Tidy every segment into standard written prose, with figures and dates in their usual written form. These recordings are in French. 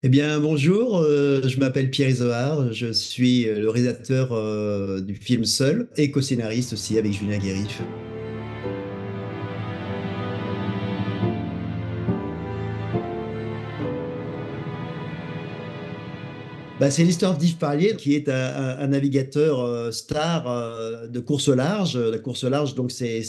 Eh bien, bonjour, je m'appelle Pierre Isoard, je suis le réalisateur du film Seul et co-scénariste aussi avec Julien Guérif. Bah, c'est l'histoire d'Yves Parlier, qui est un navigateur star de course au large. La course au large, donc c'est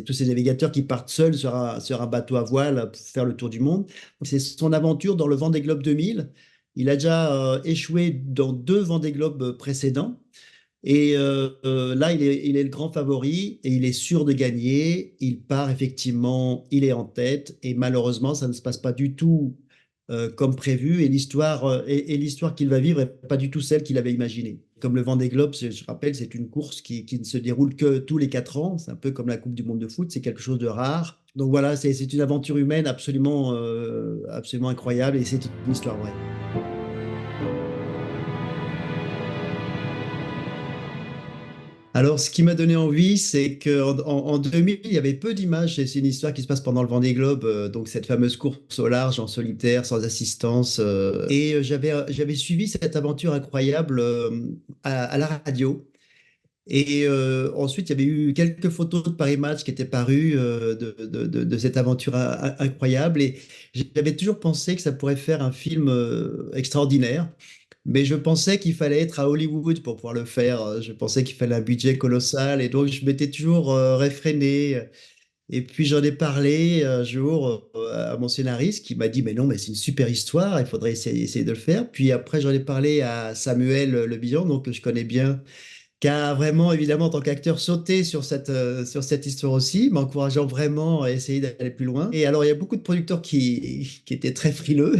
tous ces navigateurs qui partent seuls sur un bateau à voile pour faire le tour du monde. Donc, c'est son aventure dans le Vendée Globe 2000. Il a déjà échoué dans deux Vendée Globe précédents. Et là, il est le grand favori et il est sûr de gagner. Il part effectivement, il est en tête et malheureusement, ça ne se passe pas du tout comme prévu et l'histoire qu'il va vivre n'est pas du tout celle qu'il avait imaginée. Comme le Vendée Globe, je rappelle, c'est une course qui ne se déroule que tous les 4 ans. C'est un peu comme la Coupe du Monde de foot, c'est quelque chose de rare. Donc voilà, c'est une aventure humaine absolument incroyable et c'est une histoire vraie. Alors, ce qui m'a donné envie, c'est qu'en 2000, il y avait peu d'images. C'est une histoire qui se passe pendant le Vendée Globe, donc cette fameuse course au large en solitaire, sans assistance. Et j'avais suivi cette aventure incroyable à la radio. Et ensuite, il y avait eu quelques photos de Paris Match qui étaient parues de cette aventure incroyable. Et j'avais toujours pensé que ça pourrait faire un film extraordinaire. Mais je pensais qu'il fallait être à Hollywood pour pouvoir le faire. Je pensais qu'il fallait un budget colossal. Et donc, je m'étais toujours réfréné. Et puis, j'en ai parlé un jour à mon scénariste qui m'a dit, mais non, mais c'est une super histoire, il faudrait essayer de le faire. Puis après, j'en ai parlé à Samuel Le Bihan, donc que je connais bien, qui a vraiment, évidemment, en tant qu'acteur, sauté sur cette histoire aussi, m'encourageant vraiment à essayer d'aller plus loin. Et alors, il y a beaucoup de producteurs qui étaient très frileux,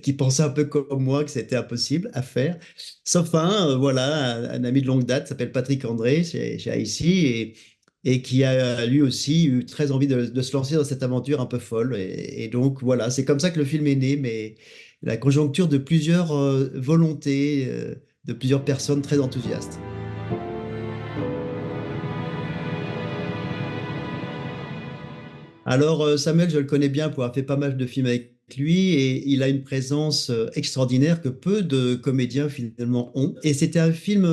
qui pensaient un peu comme moi que c'était impossible à faire. Sauf voilà, un ami de longue date, qui s'appelle Patrick André, chez IC, et qui a lui aussi eu très envie de se lancer dans cette aventure un peu folle. Et donc, voilà, c'est comme ça que le film est né, mais la conjoncture de plusieurs volontés, de plusieurs personnes très enthousiastes. Alors, Samuel, je le connais bien pour avoir fait pas mal de films avec lui et il a une présence extraordinaire que peu de comédiens finalement ont. Et c'était un film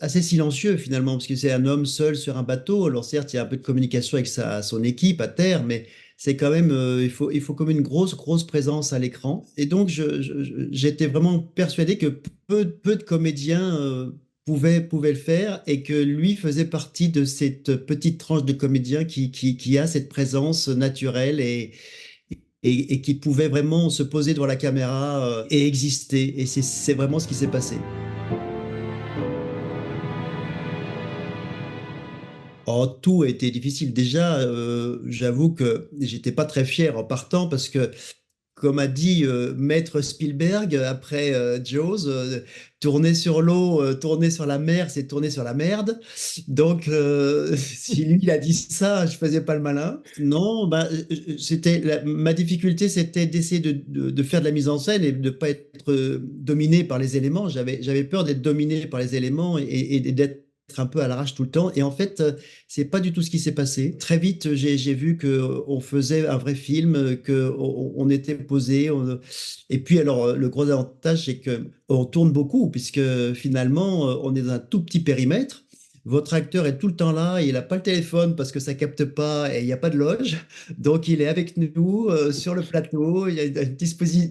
assez silencieux finalement, parce que c'est un homme seul sur un bateau. Alors certes, il y a un peu de communication avec son équipe à terre, mais c'est quand même, il faut comme une grosse présence à l'écran. Et donc, j'étais vraiment persuadé que peu de comédiens pouvait le faire et que lui faisait partie de cette petite tranche de comédiens qui a cette présence naturelle et qui pouvait vraiment se poser devant la caméra et exister. Et c'est vraiment ce qui s'est passé. Oh, tout a été difficile. Déjà, j'avoue que j'étais pas très fier en partant parce que comme a dit Maître Spielberg après Jaws, tourner sur l'eau, tourner sur la mer, c'est tourner sur la merde. Donc, si lui il a dit ça, je faisais pas le malin. Non, bah, ma difficulté, c'était d'essayer de faire de la mise en scène et de pas être dominé par les éléments. J'avais peur d'être dominé par les éléments et d'être un peu à l'arrache tout le temps. Et en fait, c'est pas du tout ce qui s'est passé. Très vite, j'ai vu que on faisait un vrai film, que on était posé. Et puis alors, le gros avantage, c'est que on tourne beaucoup, puisque finalement, on est dans un tout petit périmètre. Votre acteur est tout le temps là, il n'a pas le téléphone parce que ça capte pas et il n'y a pas de loge. Donc, il est avec nous sur le plateau. Il y a une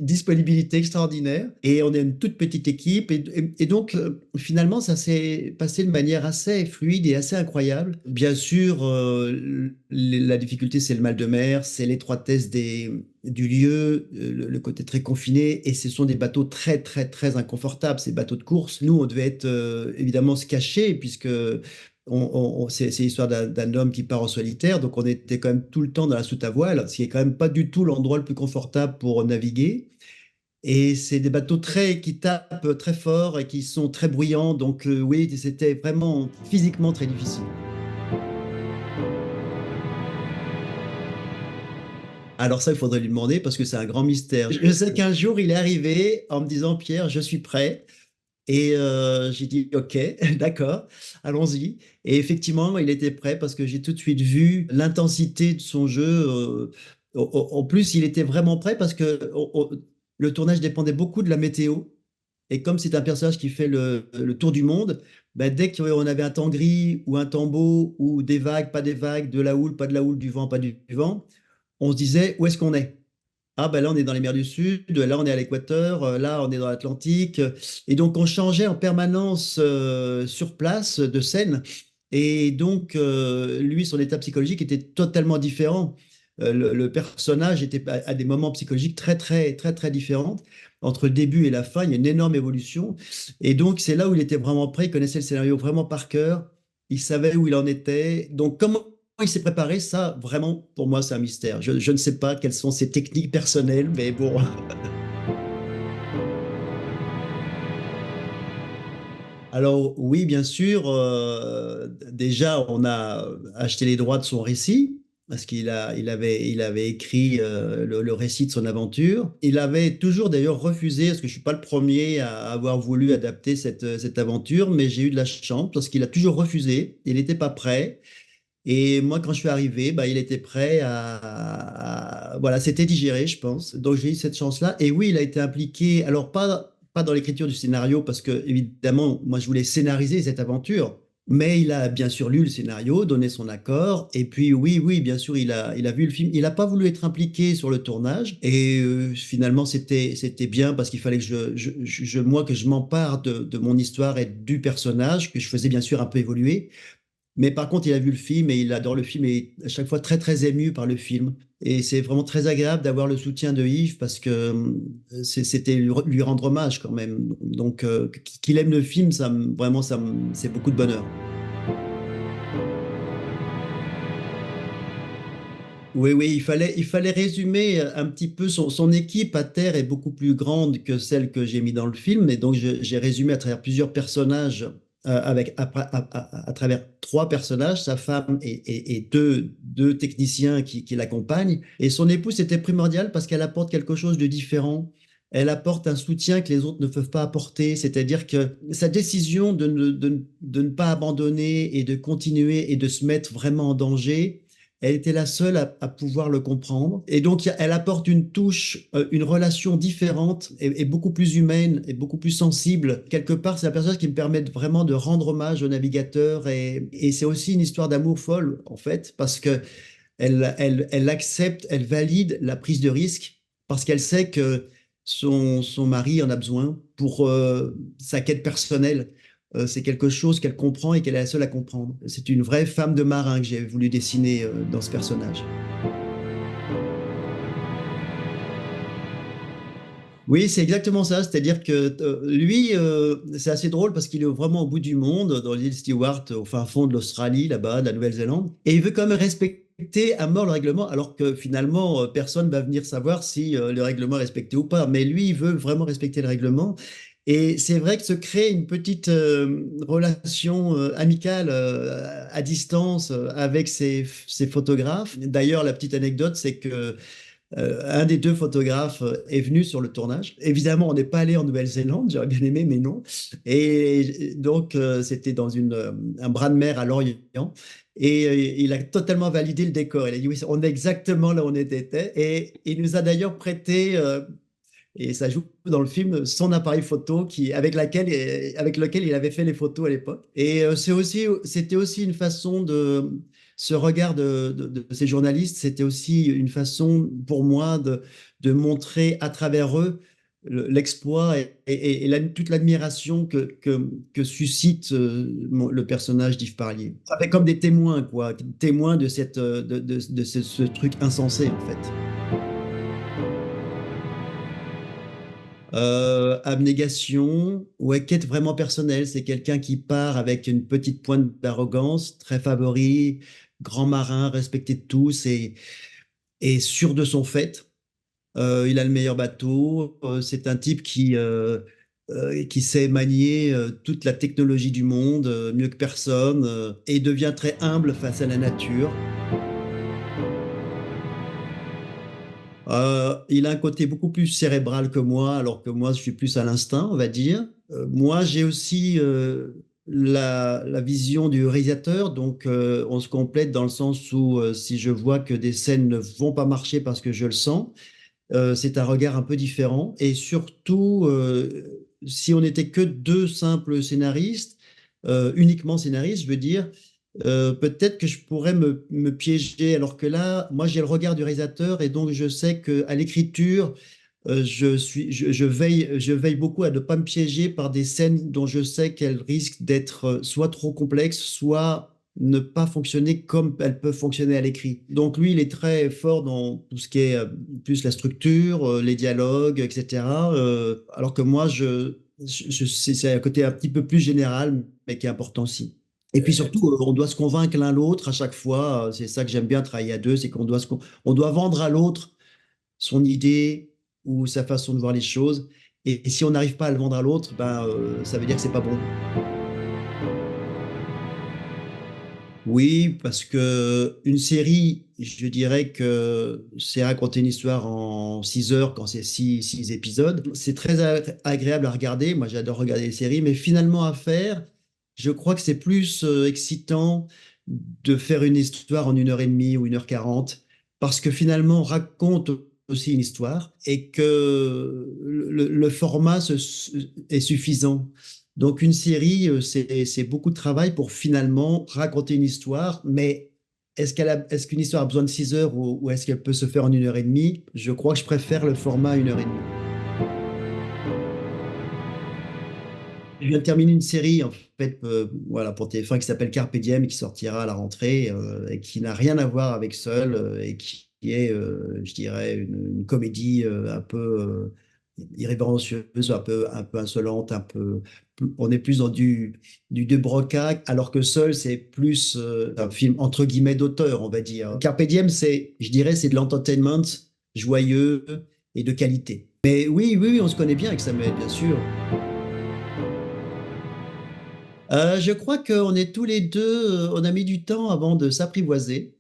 disponibilité extraordinaire et on est une toute petite équipe. Et donc, finalement, ça s'est passé de manière assez fluide et assez incroyable. Bien sûr, la difficulté, c'est le mal de mer, c'est l'étroitesse du lieu, le côté très confiné, et ce sont des bateaux très inconfortables, ces bateaux de course. Nous, on devait être évidemment se cacher, puisque c'est l'histoire d'un homme qui part en solitaire, donc on était quand même tout le temps dans la soute à voile, ce qui est quand même pas du tout l'endroit le plus confortable pour naviguer. Et c'est des bateaux qui tapent très fort et qui sont très bruyants. Donc oui, c'était vraiment physiquement très difficile. Alors ça, il faudrait lui demander parce que c'est un grand mystère. Je sais qu'un jour, il est arrivé en me disant, Pierre, je suis prêt. Et j'ai dit, OK, d'accord, allons-y. Et effectivement, il était prêt parce que j'ai tout de suite vu l'intensité de son jeu. En plus, il était vraiment prêt parce que le tournage dépendait beaucoup de la météo. Et comme c'est un personnage qui fait le tour du monde, bah, dès qu'on avait un temps gris ou un temps beau ou des vagues, pas des vagues, de la houle, pas de la houle, du vent, pas du vent, on se disait où est-ce qu'on est? Ah ben là on est dans les mers du Sud, là on est à l'équateur, là on est dans l'Atlantique. Et donc on changeait en permanence sur place de scène. Et donc lui, son état psychologique était totalement différent. Le personnage était à des moments psychologiques très très très très différents. Entre le début et la fin, il y a une énorme évolution. Et donc c'est là où il était vraiment prêt, il connaissait le scénario vraiment par cœur, il savait où il en était. Donc comment il s'est préparé, ça, vraiment, pour moi, c'est un mystère. Je ne sais pas quelles sont ses techniques personnelles, mais bon. Alors, oui, bien sûr, déjà, on a acheté les droits de son récit, parce il avait écrit le récit de son aventure. Il avait toujours d'ailleurs refusé, parce que je ne suis pas le premier à avoir voulu adapter cette aventure, mais j'ai eu de la chance, parce qu'il a toujours refusé, il n'était pas prêt. Et moi, quand je suis arrivé, bah, il était prêt voilà, c'était digéré, je pense. Donc, j'ai eu cette chance-là. Et oui, il a été impliqué, alors pas dans l'écriture du scénario, parce que, évidemment, moi, je voulais scénariser cette aventure. Mais il a bien sûr lu le scénario, donné son accord. Et puis, oui, oui, bien sûr, il a vu le film. Il n'a pas voulu être impliqué sur le tournage. Et finalement, c'était bien parce qu'il fallait que moi, que je m'empare de mon histoire et du personnage, que je faisais bien sûr un peu évoluer. Mais par contre, il a vu le film et il adore le film et est à chaque fois très très ému par le film. Et c'est vraiment très agréable d'avoir le soutien de Yves parce que c'était lui rendre hommage quand même. Donc qu'il aime le film, vraiment, c'est beaucoup de bonheur. Oui, oui, il fallait résumer un petit peu son équipe à terre est beaucoup plus grande que celle que j'ai mis dans le film. Et donc, j'ai résumé à travers plusieurs personnages, à travers trois personnages, sa femme et deux techniciens qui l'accompagnent. Et son épouse était primordiale parce qu'elle apporte quelque chose de différent. Elle apporte un soutien que les autres ne peuvent pas apporter. C'est-à-dire que sa décision de ne pas abandonner et de continuer et de se mettre vraiment en danger, elle était la seule à pouvoir le comprendre. Et donc, elle apporte une touche, une relation différente et beaucoup plus humaine et beaucoup plus sensible. Quelque part, c'est la personne qui me permet vraiment de rendre hommage au navigateur. Et c'est aussi une histoire d'amour folle, en fait, parce que elle accepte, elle valide la prise de risque parce qu'elle sait que son mari en a besoin pour sa quête personnelle. C'est quelque chose qu'elle comprend et qu'elle est la seule à comprendre. C'est une vraie femme de marin que j'ai voulu dessiner dans ce personnage. Oui, c'est exactement ça. C'est-à-dire que lui, c'est assez drôle parce qu'il est vraiment au bout du monde, dans l'île Stewart, au fin fond de l'Australie, là-bas, de la Nouvelle-Zélande. Et il veut quand même respecter à mort le règlement, alors que finalement, personne va venir savoir si le règlement est respecté ou pas. Mais lui, il veut vraiment respecter le règlement. Et c'est vrai que se crée une petite relation amicale à distance avec ces photographes. D'ailleurs, la petite anecdote, c'est que un des deux photographes est venu sur le tournage. Évidemment, on n'est pas allé en Nouvelle-Zélande, j'aurais bien aimé, mais non. Et donc, c'était dans un bras de mer à l'Orient. Et il a totalement validé le décor. Il a dit, oui, on est exactement là où on était. Et il nous a d'ailleurs prêté, et ça joue dans le film, son appareil photo avec lequel il avait fait les photos à l'époque. Et c'était aussi une façon ce regard de ces journalistes, c'était aussi une façon pour moi de montrer à travers eux l'exploit et toute l'admiration que suscite le personnage d'Yves Parlier. Ça fait comme des témoins, quoi, témoins de ce truc insensé, en fait. Abnégation, ouais, quête vraiment personnelle. C'est quelqu'un qui part avec une petite pointe d'arrogance, très favori, grand marin, respecté de tous et sûr de son fait. Il a le meilleur bateau. C'est un type qui sait manier toute la technologie du monde mieux que personne et devient très humble face à la nature. Il a un côté beaucoup plus cérébral que moi, alors que moi, je suis plus à l'instinct, on va dire. Moi, j'ai aussi la vision du réalisateur, donc on se complète dans le sens où si je vois que des scènes ne vont pas marcher parce que je le sens, C'est un regard un peu différent. Et surtout, si on n'était que deux simples scénaristes, uniquement scénaristes, je veux dire, peut-être que je pourrais me piéger. Alors que là, moi, j'ai le regard du réalisateur et donc je sais qu'à l'écriture, je veille beaucoup à ne pas me piéger par des scènes dont je sais qu'elles risquent d'être soit trop complexes, soit ne pas fonctionner comme elles peuvent fonctionner à l'écrit. Donc lui, il est très fort dans tout ce qui est plus la structure, les dialogues, etc. Alors que moi, c'est un côté un petit peu plus général, mais qui est important aussi. Et puis surtout, on doit se convaincre l'un l'autre à chaque fois. C'est ça que j'aime bien travailler à deux, c'est qu'on doit on doit vendre à l'autre son idée ou sa façon de voir les choses. Et si on n'arrive pas à le vendre à l'autre, ben, ça veut dire que c'est pas bon. Oui, parce que une série, je dirais que c'est raconter une histoire en 6 heures quand c'est six épisodes. C'est très agréable à regarder. Moi, j'adore regarder les séries, mais finalement à faire, je crois que c'est plus excitant de faire une histoire en 1 heure et demie ou 1 heure 40, parce que finalement, on raconte aussi une histoire et que le format est suffisant. Donc une série, c'est beaucoup de travail pour finalement raconter une histoire, mais est-ce qu'une histoire a besoin de 6 heures ou est-ce qu'elle peut se faire en 1 heure et demie? Je crois que je préfère le format 1 heure et demie. Je viens de terminer une série en fait, voilà, pour TF1 qui s'appelle Carpe Diem et qui sortira à la rentrée et qui n'a rien à voir avec Seul et qui est, je dirais, une comédie un peu irrévérencieuse, un peu insolente, on est plus dans du De Broca, alors que Seul, c'est plus un film entre guillemets d'auteur, on va dire. Carpe Diem, je dirais, c'est de l'entertainment joyeux et de qualité. Mais oui, oui, oui, on se connaît bien avec Samuel, bien sûr. Je crois qu'on est tous les deux, on a mis du temps avant de s'apprivoiser.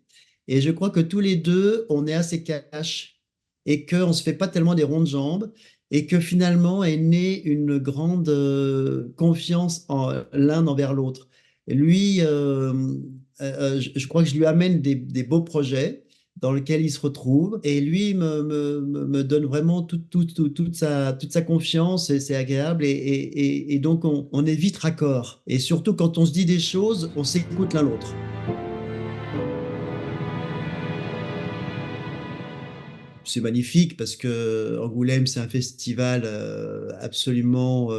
Et je crois que tous les deux, on est assez cash et qu'on ne se fait pas tellement des rondes jambes et que finalement est née une grande confiance l'un envers l'autre. Et lui, je crois que je lui amène des beaux projets dans lesquels il se retrouve et lui me donne vraiment toute sa confiance et c'est agréable et donc on est vite raccord. Et surtout quand on se dit des choses, on s'écoute l'un l'autre. C'est magnifique parce que Angoulême, c'est un festival absolument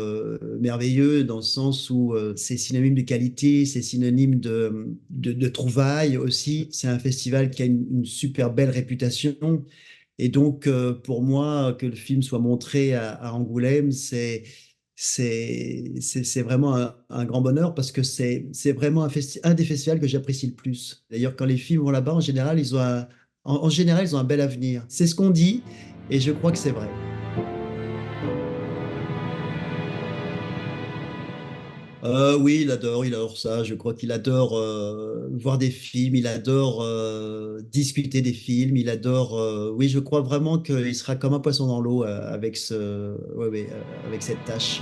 merveilleux dans le sens où c'est synonyme de qualité, c'est synonyme de trouvailles aussi. C'est un festival qui a une super belle réputation. Et donc, pour moi, que le film soit montré à Angoulême, c'est vraiment un grand bonheur parce que c'est vraiment un des festivals que j'apprécie le plus. D'ailleurs, quand les films vont là-bas, en général, en général, ils ont un bel avenir. C'est ce qu'on dit et je crois que c'est vrai. Oui, il adore ça. Je crois qu'il adore voir des films, il adore discuter des films, il adore. Oui, je crois vraiment qu'il sera comme un poisson dans l'eau avec avec cette tâche.